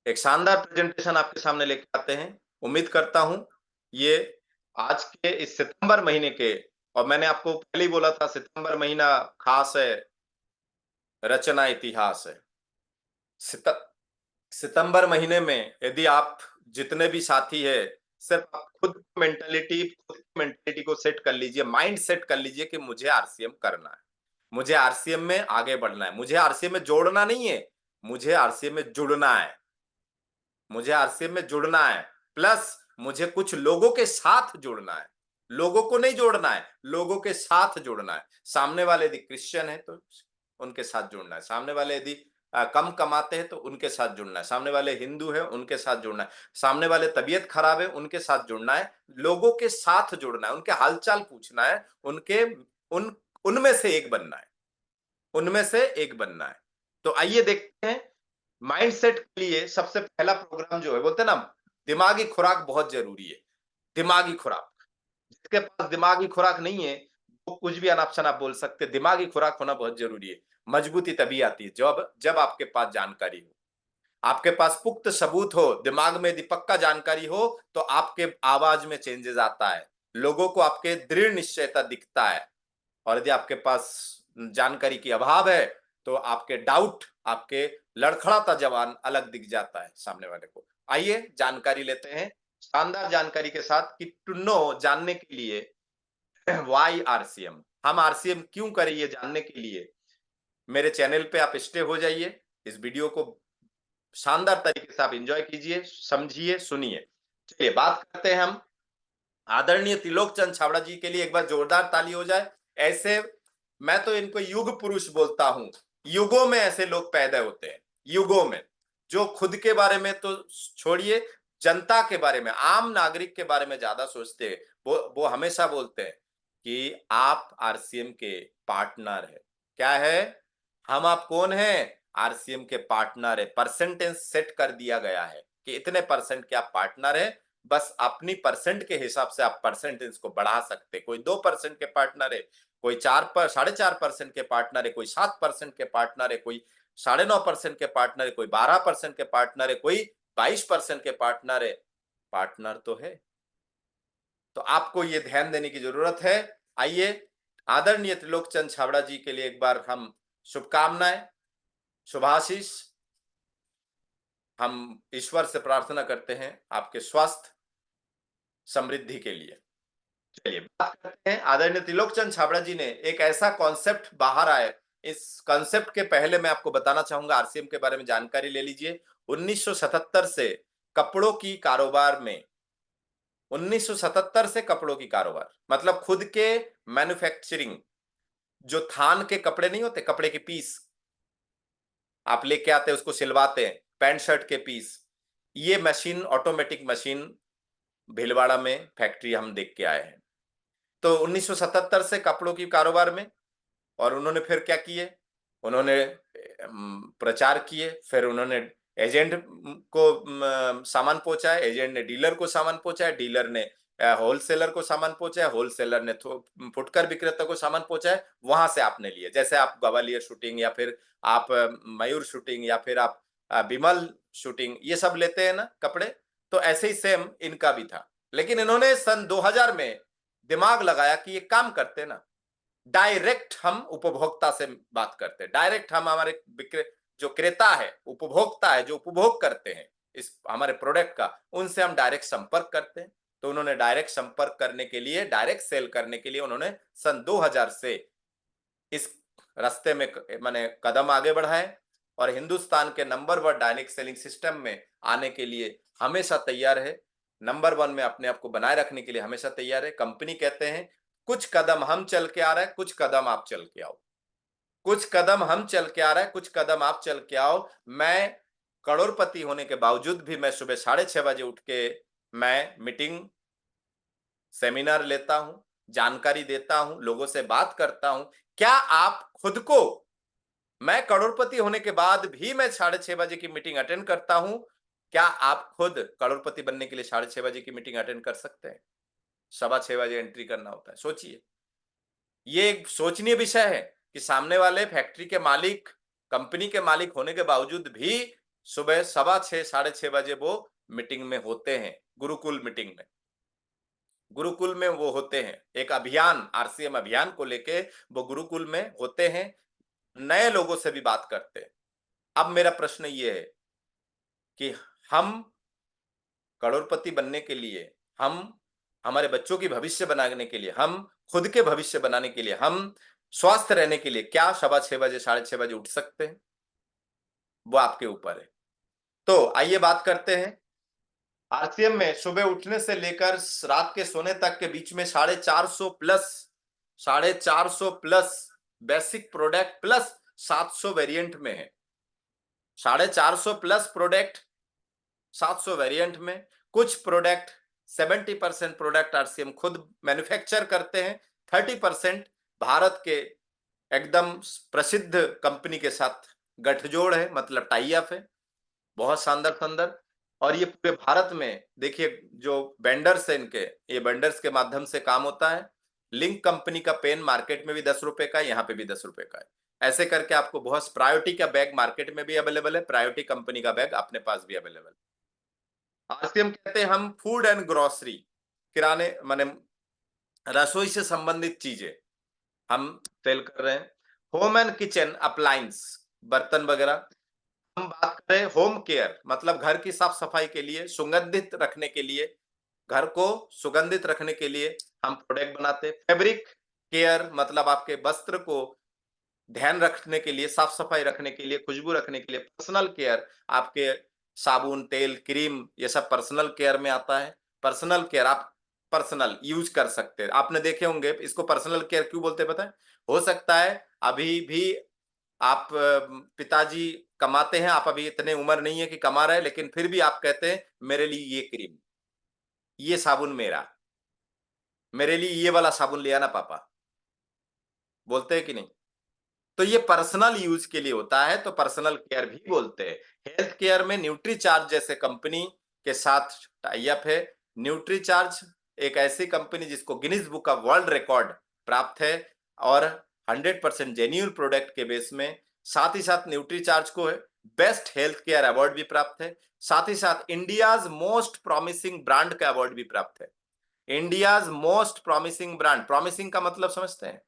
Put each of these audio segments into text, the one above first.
एक शानदार प्रेजेंटेशन आपके सामने लेके आते हैं। उम्मीद करता हूँ ये आज के इस सितंबर महीने के, और मैंने आपको पहले ही बोला था सितंबर महीना खास है, रचना इतिहास है। सित सितंबर महीने में यदि आप जितने भी साथी हैं, सिर्फ आप खुद की मेंटालिटी को सेट कर लीजिए, माइंड सेट कर लीजिए कि मुझे आरसीएम करना है। मुझे आरसीएम में आगे बढ़ना है। मुझे आरसीएम में जोड़ना नहीं है, मुझे आरसीएम में जुड़ना है। मुझे आरसीएम में जुड़ना है, प्लस मुझे कुछ लोगों के साथ जुड़ना है। लोगों को नहीं जोड़ना है, लोगों के साथ जुड़ना है। सामने वाले यदि क्रिश्चियन है तो उनके साथ जुड़ना है। सामने वाले यदि कम कमाते हैं तो उनके साथ जुड़ना है। सामने वाले हिंदू है उनके साथ जुड़ना है। सामने वाले तबीयत खराब है उनके साथ जुड़ना है। लोगों के साथ जुड़ना है, उनके हालचाल पूछना है, उनके उन उनमें से एक बनना है। उनमें से एक बनना है। तो आइए देखते हैं। माइंडसेट के लिए सबसे पहला प्रोग्राम जो है, बोलते हैं ना, दिमागी खुराक बहुत जरूरी है। दिमागी खुराक, जिसके पास दिमागी खुराक नहीं है वो कुछ भी अनाप शनाप बोल सकते। दिमागी खुराक होना बहुत जरूरी है। मजबूती तभी आती है जब जब आपके पास जानकारी हो, आपके पास पुख्त सबूत हो। दिमाग में यदि पक्का जानकारी हो तो आपके आवाज में चेंजेस आता है, लोगों को आपके दृढ़ निश्चयता दिखता है। और यदि आपके पास जानकारी की अभाव है तो आपके डाउट, आपके लड़खड़ाता जवान अलग दिख जाता है सामने वाले को। आइए जानकारी लेते हैं, शानदार जानकारी के साथ कि टू नो, जानने के लिए वाई आरसीएम, हम आरसीएम क्यों करें, ये जानने के लिए मेरे चैनल पे आप स्टे हो जाइए। इस वीडियो को शानदार तरीके से आप एंजॉय कीजिए, समझिए, सुनिए। चलिए बात करते हैं हम आदरणीय त्रिलोक चंद छाबड़ा जी के लिए। एक बार जोरदार ताली हो जाए। ऐसे, मैं तो इनको युग पुरुष बोलता हूं। युगों में ऐसे लोग पैदा होते हैं, युगों में, जो खुद के बारे में तो छोड़िए, जनता के बारे में, आम नागरिक के बारे में ज्यादा सोचते हैं। वो हमेशा बोलते हैं कि आप आरसीएम के पार्टनर है। क्या है? हम आप कौन है? आरसीएम के पार्टनर है। परसेंटेज सेट कर दिया गया है कि इतने परसेंट के आप पार्टनर है। बस अपनी परसेंट के हिसाब से आप परसेंटेज को बढ़ा सकते। कोई 2% के पार्टनर है, कोई 4.5% के पार्टनर है, कोई 7% के पार्टनर है, कोई 9.5% के पार्टनर है, कोई 12% के पार्टनर है, कोई 22% के पार्टनर है। पार्टनर तो है। तो आपको ये ध्यान देने की जरूरत है। आइए आदरणीय त्रिलोक चंद छाबड़ा जी के लिए एक बार हम शुभकामनाएं, शुभाशीष, हम ईश्वर से प्रार्थना करते हैं आपके स्वास्थ्य समृद्धि के लिए। चलिए बात करते हैं। आदरणीय त्रिलोक चंद छाबड़ा जी ने एक ऐसा कॉन्सेप्ट बाहर आया। इस कॉन्सेप्ट के पहले मैं आपको बताना चाहूंगा, आरसीएम के बारे में जानकारी ले लीजिए। 1977 से कपड़ों की कारोबार में, 1977 से कपड़ों की कारोबार मतलब खुद के मैन्युफैक्चरिंग, जो थान के कपड़े नहीं होते, कपड़े के पीस आप लेके आते हैं, उसको सिलवाते हैं, पैंट शर्ट के पीस, ये मशीन, ऑटोमेटिक मशीन भीलवाड़ा में फैक्ट्री हम देख के आए हैं। तो 1977 से कपड़ों की कारोबार में, और उन्होंने फिर क्या किए, उन्होंने प्रचार किए, फिर उन्होंने एजेंट को सामान पहुंचाया, एजेंट ने डीलर को सामान पहुंचाया, डीलर ने होलसेलर को सामान पहुंचाया, होलसेलर ने फुटकर विक्रेता को सामान पहुंचाया। वहां से आपने लिए, जैसे आप ग्वालियर शूटिंग या फिर आप मयूर शूटिंग या फिर आप विमल शूटिंग, ये सब लेते हैं ना कपड़े, तो ऐसे ही सेम इनका भी था। लेकिन इन्होंने सन 2000 में दिमाग लगाया कि ये काम करते ना, डायरेक्ट हम उपभोक्ता से बात करते हैं। डायरेक्ट हम हमारे जो क्रेता है, उपभोक्ता है, जो उपभोग करते हैं इस हमारे प्रोडक्ट का, उनसे हम डायरेक्ट संपर्क करते हैं। तो उन्होंने डायरेक्ट संपर्क करने के लिए, डायरेक्ट सेल करने के लिए उन्होंने सन 2000 से इस रास्ते में माने कदम आगे बढ़ाए, और हिंदुस्तान के नंबर 1 डायनेमिक सेलिंग सिस्टम में आने के लिए हमेशा तैयार है। नंबर 1 में अपने आप को बनाए रखने के लिए हमेशा तैयार है। कंपनी कहते हैं कुछ कदम हम चल के आ रहे हैं, कुछ कदम आप चल के आओ। कुछ कदम हम चल के आ रहे हैं, कुछ कदम आप चल के आओ। मैं करोड़पति होने के बावजूद भी मैं सुबह 6:30 बजे उठ के मैं मीटिंग, सेमिनार लेता हूं, जानकारी देता हूं, लोगों से बात करता हूं। क्या आप खुद को, मैं करोड़पति होने के बाद भी मैं 6:30 बजे की मीटिंग अटेंड करता हूं, क्या आप खुद करोड़पति बनने के लिए 6:30 बजे की मीटिंग अटेंड कर सकते हैं? 6:15 बजे एंट्री करना होता है। सोचिए, ये एक सोचनीय विषय है कि सामने वाले फैक्ट्री के मालिक, कंपनी के मालिक होने के बावजूद भी सुबह 6:15 साढ़े 6 बजे वो मीटिंग में होते हैं, गुरुकुल मीटिंग में। गुरुकुल में वो होते हैं, एक अभियान, आरसीएम अभियान को लेके वो गुरुकुल में होते हैं, नए लोगों से भी बात करते हैं। अब मेरा प्रश्न ये है कि हम करोड़पति बनने के लिए, हम हमारे बच्चों की भविष्य बनाने के लिए, हम खुद के भविष्य बनाने के लिए, हम स्वस्थ रहने के लिए क्या सवा 6 बजे, साढ़े 6 बजे उठ सकते हैं? वो आपके ऊपर है। तो आइए बात करते हैं। आरसीएम में सुबह उठने से लेकर रात के सोने तक के बीच में 450 plus basic product plus 700 variant में है। 450 प्लस प्रोडक्ट 700 वेरिएंट में। कुछ प्रोडक्ट 70% प्रोडक्ट आरसीएम खुद मैन्युफैक्चर करते हैं, 30% भारत के एकदम प्रसिद्ध कंपनी के साथ गठजोड़ है, मतलब टाई अप है। बहुत शानदार शानदार। और ये पूरे भारत में देखिए, जो वेंडर्स है इनके, ये वेंडर्स के माध्यम से काम होता है। लिंक कंपनी का पेन मार्केट में भी 10 रुपए का है, यहाँ पे भी 10 रुपए का है। ऐसे करके आपको बहुत, प्रायोरिटी का बैग मार्केट में भी अवेलेबल है, प्रायोरिटी कंपनी का बैग अपने पास भी अवेलेबल है। आरसीएम कहते हैं हम फूड एंड ग्रोसरी, किराने माने रसोई से संबंधित चीजें हम सेल कर रहे हैं। होम एंड किचन अप्लायंस, बर्तन वगैरह। हम बात करें होम केयर, मतलब घर की साफ सफाई के लिए, सुगंधित रखने के लिए, घर को सुगंधित रखने के लिए हम प्रोडक्ट बनाते हैं। फैब्रिक केयर, मतलब आपके वस्त्र को ध्यान रखने के लिए, साफ सफाई रखने के लिए, खुशबू रखने के लिए। पर्सनल केयर, आपके साबुन, तेल, क्रीम, ये सब पर्सनल केयर में आता है। पर्सनल केयर आप पर्सनल यूज कर सकते हैं। आपने देखे होंगे, इसको पर्सनल केयर क्यों बोलते हैं पता है? हो सकता है अभी भी आप पिताजी कमाते हैं, आप अभी इतने उम्र नहीं है कि कमा रहे हैं, लेकिन फिर भी आप कहते हैं मेरे लिए ये क्रीम, ये साबुन मेरे लिए ये वाला साबुन ले आना पापा, बोलते हैं कि नहीं? तो ये पर्सनल यूज के लिए होता है, तो पर्सनल केयर भी बोलते हैं। हेल्थ केयर में न्यूट्रीचार्ज जैसे कंपनी के साथ टाई अप है। न्यूट्रीचार्ज एक ऐसी कंपनी जिसको Guinness book of world record प्राप्त है, और 100% जेन्युइन प्रोडक्ट के बेस में। साथ ही साथ न्यूट्रीचार्ज को बेस्ट हेल्थ केयर अवार्ड भी प्राप्त है। साथ ही साथ इंडियाज मोस्ट प्रॉमिसिंग ब्रांड का अवार्ड भी प्राप्त है। India's most promising brand, promising का मतलब समझते हैं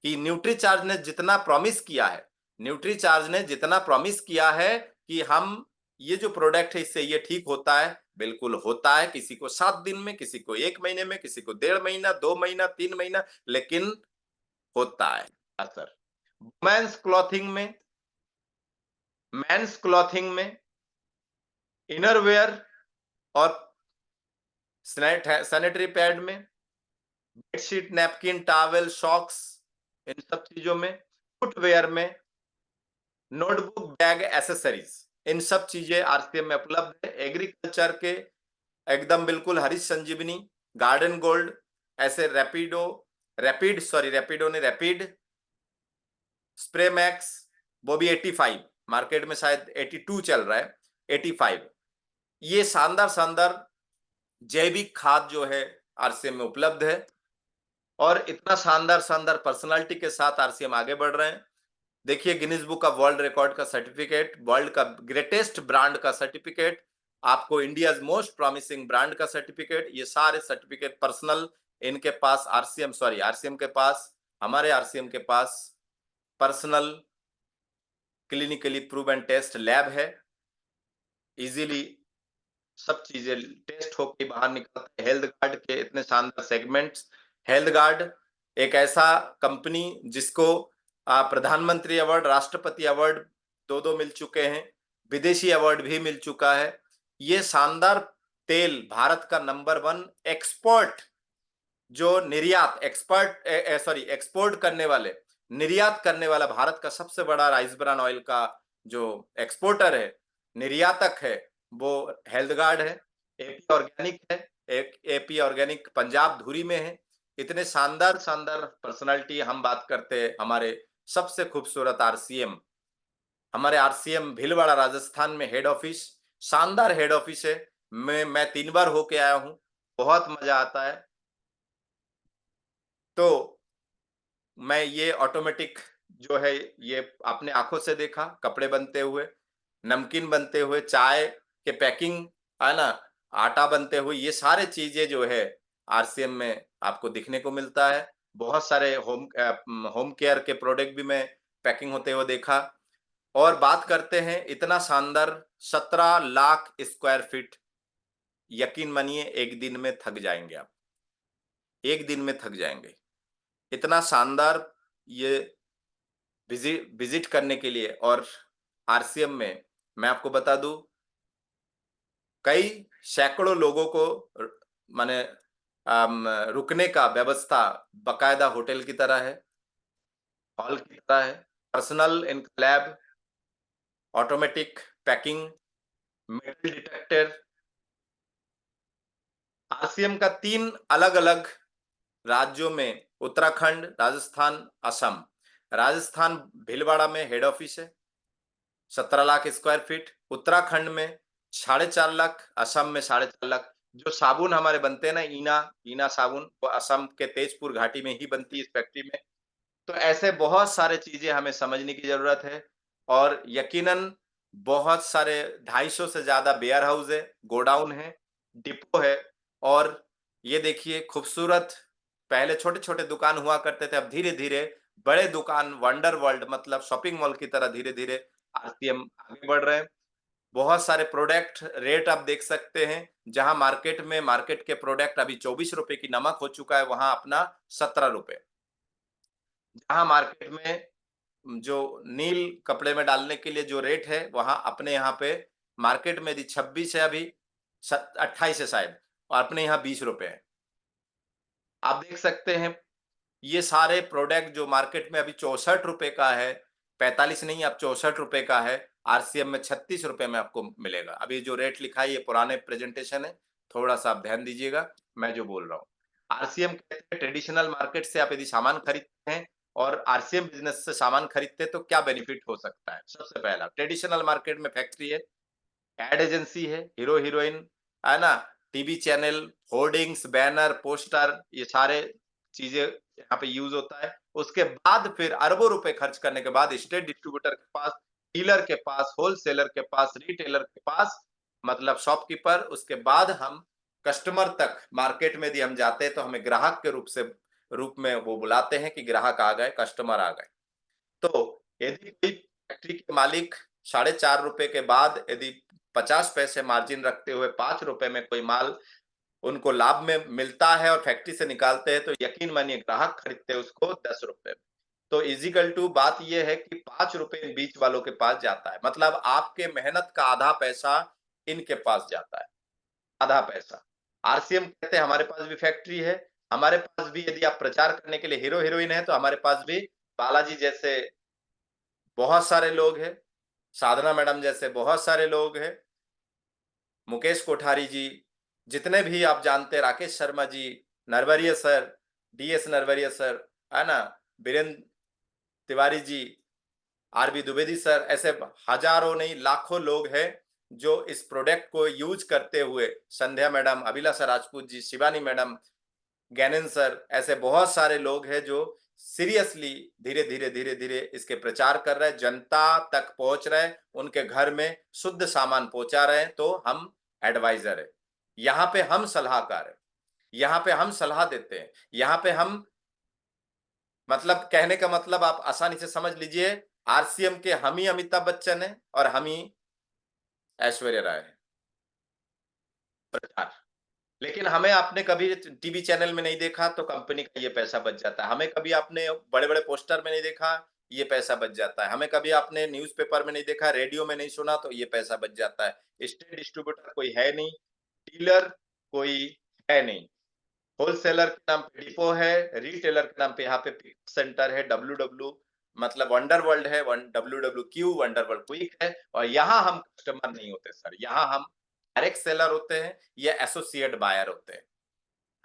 कि न्यूट्रीचार्ज ने जितना प्रॉमिस किया है, न्यूट्रीचार्ज ने जितना प्रॉमिस किया है कि हम ये जो प्रोडक्ट है इससे ये ठीक होता है, बिल्कुल होता है। किसी को 7 दिन में, किसी को 1 महीने में, किसी को 1.5 महीना, 2 महीना, 3 महीना, लेकिन होता है असर। मेंस क्लॉथिंग में, मेंस क्लॉथिंग में इनरवेयर और सैनिटरी पैड में, बेडशीट, नैपकिन, टॉवेल, सॉक्स, इन सब चीजों में, फुटवेयर में, नोटबुक, बैग, एसेसरीज, इन सब चीजें आरसीएम में उपलब्ध है। एग्रीकल्चर के एकदम बिल्कुल हरीश संजीवनी, गार्डन गोल्ड, ऐसे रैपिडो ने रैपिड स्प्रे मैक्स, वो भी 85, मार्केट में शायद 82 चल रहा है, 85। ये शानदार शानदार जैविक खाद जो है आरसीएम में उपलब्ध है, और इतना शानदार शानदार पर्सनालिटी के साथ आरसीएम आगे बढ़ रहे हैं। देखिए, Guinness book of world record का सर्टिफिकेट, वर्ल्ड का ग्रेटेस्ट ब्रांड का सर्टिफिकेट, आपको इंडियाज मोस्ट प्रॉमिसिंग ब्रांड का सर्टिफिकेट, ये सारे सर्टिफिकेट पर्सनल इनके पास, आरसीएम के पास, हमारे आरसीएम के पास personal clinically proven test lab है। इजीली सब चीजें टेस्ट होके बाहर निकलते हैं। हेल्थ गार्ड के इतने शानदार सेगमेंट्स। हेल्थ गार्ड एक ऐसा कंपनी जिसको प्रधानमंत्री अवार्ड, राष्ट्रपति अवार्ड दो दो मिल चुके हैं, विदेशी अवार्ड भी मिल चुका है। ये शानदार तेल भारत का नंबर 1 एक्सपोर्ट, जो निर्यात एक्सपर्ट सॉरी एक्सपोर्ट करने वाले, निर्यात करने वाला भारत का सबसे बड़ा राइस ब्रान ऑयल का जो एक्सपोर्टर है, निर्यातक है, वो हेल्थ गार्ड है। एपी ऑर्गेनिक है, एक एपी ऑर्गेनिक पंजाब धुरी में है। इतने शानदार शानदार पर्सनालिटी। हम बात करते हैं हमारे सबसे खूबसूरत आरसीएम, हमारे आरसीएम भीलवाड़ा राजस्थान में हेड ऑफिस, शानदार हेड ऑफिस है। मैं 3 बार होके आया हूँ, बहुत मजा आता है। तो मैं ये ऑटोमेटिक जो है, ये अपने आंखों से देखा कपड़े बनते हुए, नमकीन बनते हुए, चाय के पैकिंग, है ना? आटा बनते हुए, ये सारे चीज़ें जो है आरसीएम में आपको दिखने को मिलता है। बहुत सारे होम केयर के प्रोडक्ट भी मैं पैकिंग होते हुए देखा। और बात करते हैं इतना शानदार 17 लाख स्क्वायर फीट, यकीन मानिए 1 दिन में थक जाएँगे आप। 1 दिन में थक जाएँगे। इतना शानदार ये विज़िट करने के लिए। और आरसीएम में मैं आपको बता दूँ, कई सैकड़ों लोगों को र माने रुकने का व्यवस्था बाकायदा होटल की तरह है, हॉल की तरह है, personal इनक्लैब, automatic packing, metal detector. RCM का 3 अलग-अलग राज्यों में, उत्तराखंड, राजस्थान, असम। राजस्थान भीलवाड़ा में हेड ऑफिस है, 17 लाख स्क्वायर फीट। उत्तराखंड में 4.5 लाख, असम में 4.5 लाख। जो साबुन हमारे बनते हैं ना, ईना ईना साबुन, वो असम के तेजपुर घाटी में ही बनती है, इस फैक्ट्री में। तो ऐसे बहुत सारे चीजें हमें समझने की जरूरत है। और यकीनन बहुत सारे 250 से ज्यादा वेयर हाउस है, गोडाउन है, डिपो है। और ये देखिए खूबसूरत, पहले छोटे-छोटे दुकान हुआ करते थे, अब धीरे-धीरे बड़े दुकान, वंडर वर्ल्ड मतलब शॉपिंग मॉल की तरह धीरे-धीरे आरसीएम आगे बढ़ रहे हैं। बहुत सारे प्रोडक्ट रेट आप देख सकते हैं, जहां मार्केट के प्रोडक्ट अभी ₹24 की नमक हो चुका है, वहां अपना ₹17। जहां मार्केट में जो नील कपड़े में डालने के लिए जो रेट है, वहां अपने यहाँ पे मार्केट में यदि 26 है अभी, 28 है शायद, और अपने यहाँ ₹20 है। आप देख सकते हैं, ये सारे प्रोडक्ट जो मार्केट में अभी ₹64 का है, 45 नहीं, अब ₹64 का है, आरसीएम में ₹36 में आपको मिलेगा। अभी जो रेट लिखा है ये पुराने प्रेजेंटेशन है, थोड़ा-सा आप ध्यान दीजिएगा, मैं जो बोल रहा हूँ। आरसीएम कहते हैं ट्रेडिशनल मार्केट से आप यदि सामान खरीदते हैं और आरसीएम बिज़नेस से सामान खरीदते हैं तो क्या बेनिफिट हो सकता है? सबसे पहला, ट्रेडिशनल मार्केट में फैक्ट्री है, एड एजेंसी है, हीरो-हीरोइन, है ना? TV channel, hoardings, banner, poster, ये सारे चीज़ें यहाँ पे यूज़ होता है। उसके बाद फिर अरबों रुपए खर्च करने के बाद स्टेट डिस्ट्रीब्यूटर के पास, डीलर के पास, होलसेलर के पास, रिटेलर के पास, मतलब शॉपकीपर, उसके बाद हम कस्टमर तक मार्केट में यदि हम जाते हैं तो हमें ग्राहक के रूप में वो बुलाते हैं कि ग्राहक आ गए, कस्टमर आ गए। तो यदि कोई फैक्ट्री के मालिक ₹4.5 के बाद यदि 50 पैसे मार्जिन रखते हुए ₹5 में कोई माल उनको लाभ में मिलता है और फैक्ट्री से निकालते हैं, तो यकीन मानिए ग्राहक खरीदते हैं उसको ₹10 में। तो इज़िकल टू बात ये है कि ₹5 इन बीच वालों के पास जाता है। मतलब आपके मेहनत का आधा पैसा इनके पास जाता है, आधा पैसा। आरसीएम कहते हैं हमारे पास भी फैक्ट्री है, हमारे पास भी यदि आप प्रचार करने के लिए हीरो-हीरोइन है, तो हमारे पास भी बालाजी जैसे बहुत सारे लोग हैं, साधना मैडम जैसे बहुत सारे लोग हैं, मुकेश कोठारी जी, जितने भी आप जानते हैं, Rakesh Sharma ji, Narwaria sir, DS Narwaria sir, है ना? बीरेंद्र तिवारी जी, आरबी द्विवेदी सर, ऐसे हजारों नहीं लाखों लोग हैं जो इस प्रोडक्ट को यूज करते हुए, संध्या मैडम, अभिलाषा राजपूत जी, शिवानी मैडम, ज्ञानेंद्र सर, ऐसे बहुत सारे लोग हैं जो सीरियसली धीरे-धीरे इसके प्रचार कर रहे हैं, जनता तक पहुँच रहे हैं, उनके घर में शुद्ध सामान पहुँचा रहे हैं, तो हम एडवाइज़र हैं। यहाँ पे हम सलाहकार हैं, यहाँ पे हम सलाह देते हैं, यहाँ पे हम, मतलब कहने का मतलब आप आसानी से समझ लीजिए, आरसीएम के हम ही अमिताभ बच्चन हैं और हम ही ऐश्वर्या राय हैं, प्रचार। लेकिन हमें आपने कभी टीवी चैनल में नहीं देखा तो कंपनी का ये पैसा बच जाता है। हमें कभी आपने बड़े-बड़े पोस्टर में नहीं देखा, ये पैसा बच जाता है। हमें कभी आपने न्यूज़पेपर में नहीं देखा, रेडियो में नहीं सुना तो ये पैसा बच जाता है। स्टेट डिस्ट्रीब्यूटर कोई है नहीं, डीलर कोई है नहीं। होलसेलर के नाम पे डिपो है, रिटेलर के नाम पे यहाँ पे पिक सेंटर है, डब्ल्यू मतलब वंडर वर्ल्ड है, WWQ वंडर वर्ल्ड क्विक है। और यहाँ हम कस्टमर नहीं होते सर, यहाँ हम डायरेक्ट सेलर होते हैं या एसोसिएट बायर होते हैं।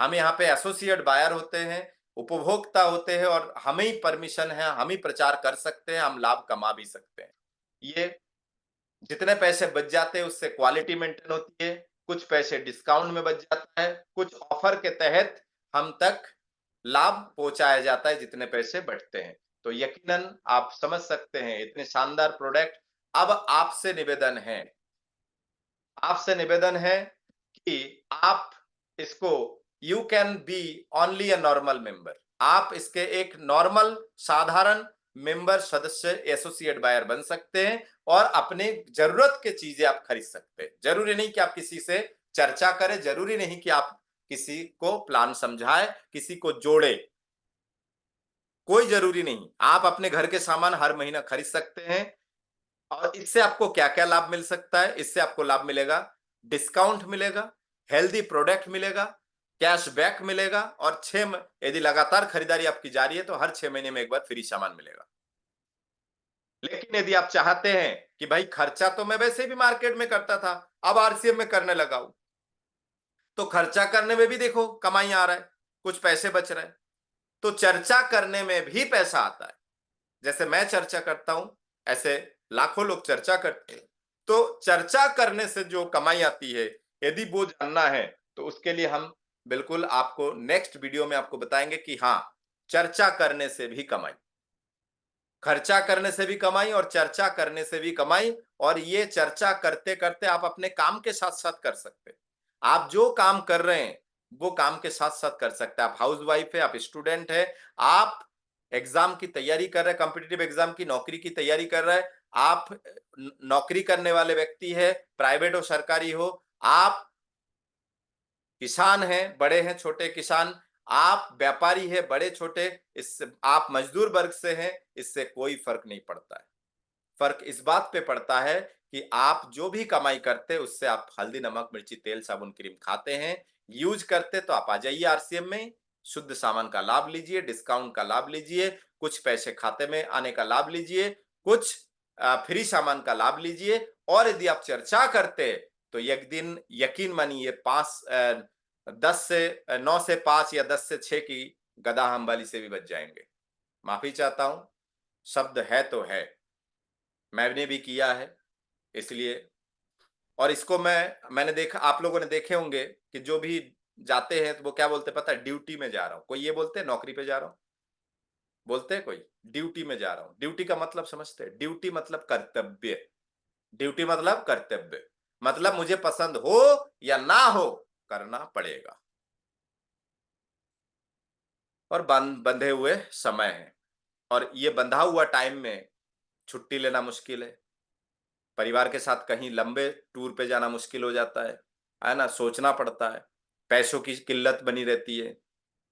हम यहाँ पे एसोसिएट बायर होते हैं, उपभोक्ता होते हैं और हमें ही परमिशन है, हम ही प्रचार कर सकते हैं, हम लाभ कमा भी सकते हैं। ये जितने पैसे बच जाते हैं उससे क्वालिटी मेंटेन होती है, कुछ पैसे डिस्काउंट में बच जाता है, कुछ ऑफर के तहत हम तक लाभ पहुंचाया जाता है जितने पैसे बचते हैं। तो यकीनन आप समझ सकते हैं इतने शानदार प्रोडक्ट अब आपसे निवेदन है कि आप इसको you can be only a normal member, आप इसके एक नॉर्मल साधारण मेंबर सदस्य एसोसिएट बायर बन सकते हैं और अपने जरूरत के चीजें आप खरीद सकते हैं। जरूरी नहीं कि आप किसी से चर्चा करें, जरूरी नहीं कि आप किसी को प्लान समझाए, किसी को जोड़े, कोई जरूरी नहीं। आप अपने घर के सामान हर महीना खरीद सकते हैं और इससे आपको क्या-क्या लाभ मिल सकता है? इससे आपको लाभ मिलेगा, डिस्काउंट मिलेगा, हेल्दी प्रोडक्ट मिलेगा, कैशबैक मिलेगा और 6 म यदि लगातार खरीदारी आपकी जारी है तो हर 6 महीने में एक बार फ्री सामान मिलेगा। लेकिन यदि आप चाहते हैं कि भाई खर्चा तो मैं वैसे भी मार्केट में करता था, अब आरसीएम में करने लगा हूं, तो खर्चा करने में भी देखो कमाई आ रहा है, कुछ पैसे बच रहे हैं। तो चर्चा करने में भी पैसा आता है। जैसे मैं चर्चा करता हूं, ऐसे लाखों लोग चर्चा करते हैं। तो चर्चा करने से जो कमाई आती है, यदि वो जानना है, तो उसके लिए हम बिल्कुल आपको नेक्स्ट वीडियो में आपको बताएंगे कि हाँ, चर्चा करने से भी कमाई, खर्चा करने से भी कमाई और चर्चा करने से भी कमाई। और ये चर्चा करते-करते आप अपने काम के साथ-साथ कर सकते हैं। आप जो काम कर रहे हैं, वो काम के साथ-साथ कर सकते हैं। आप हाउसवाइफ है, आप स्टूडेंट है, आप एग्ज़ाम की तैयारी कर रहे हैं, कॉम्पिटिटिव एग्ज़ाम की नौकरी की तैयारी कर रहे हैं, आप नौकरी करने वाले व्यक्ति है, प्राइवेट हो सरकारी हो, आप किसान हैं, बड़े हैं, छोटे किसान, आप व्यापारी हैं, बड़े-छोटे, इससे आप मज़दूर वर्ग से हैं, इससे कोई फ़र्क नहीं पड़ता है। फ़र्क इस बात पे पड़ता है कि आप जो भी कमाई करते हैं, उससे आप हल्दी, नमक, मिर्ची, तेल, साबुन, क्रीम खाते हैं, यूज़ करते तो आप आ जाइए आरसीएम में, शुद्ध सामान का लाभ लीजिए, डिस्काउंट का लाभ लीजिए, कुछ पैसे खाते में आने का लाभ लीजिए, कुछ फ्री सामान का लाभ लीजिए और यदि आप चर्चा करते हैं, तो एक दिन यकीन मानिए 10 से 9 से 5 या 10 से 6 की गधा अंबाली से भी बच जाएँगे। माफ़ी चाहता हूँ, शब्द है तो है। मैंने भी किया है, इसलिए और इसको मैंने देखा, आप लोगों ने देखे होंगे कि जो भी जाते हैं तो वो क्या बोलते हैं पता है? ड्यूटी में जा रहा हूँ। कोई ये बोलते हैं नौकरी पे जा रहा हूँ? बोलते हैं कोई? ड्यूटी में जा रहा हूँ। ड्यूटी का मतलब समझते हैं? ड्यूटी मतलब कर्तव्य। ड्यूटी मतलब कर्तव्य। मतलब मुझे पसंद हो या ना हो, करना पड़ेगा। और बंधे हुए समय है और ये बंधा हुआ टाइम में छुट्टी लेना मुश्किल है। परिवार के साथ कहीं लंबे टूर पे जाना मुश्किल हो जाता है ना? सोचना पड़ता है, पैसों की किल्लत बनी रहती है।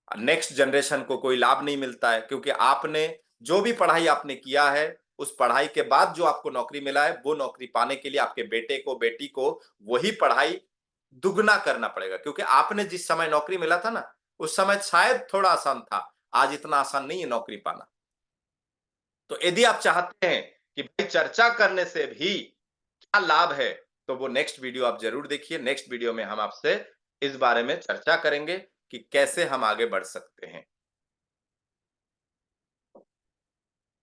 नेक्स्ट जनरेशन को कोई लाभ नहीं मिलता है क्योंकि आपने जो भी पढ़ाई आपने किया है, उस पढ़ाई के बाद जो आपको नौकरी मिला है, वो नौकरी पाने के लिए आपके बेटे को, बेटी को वही पढ़ाई दुगना करना पड़ेगा क्योंकि आपने जिस समय नौकरी मिला था ना, उस समय शायद थोड़ा आसान था, आज इतना आसान नहीं है नौकरी पाना। तो यदि आप चाहते हैं कि भाई चर्चा करने से भी क्या लाभ है, तो वो नेक्स्ट वीडियो आप ज़रूर देखिए। नेक्स्ट वीडियो में हम आपसे इस बारे में चर्चा करेंगे कि कैसे हम आगे बढ़ सकते हैं।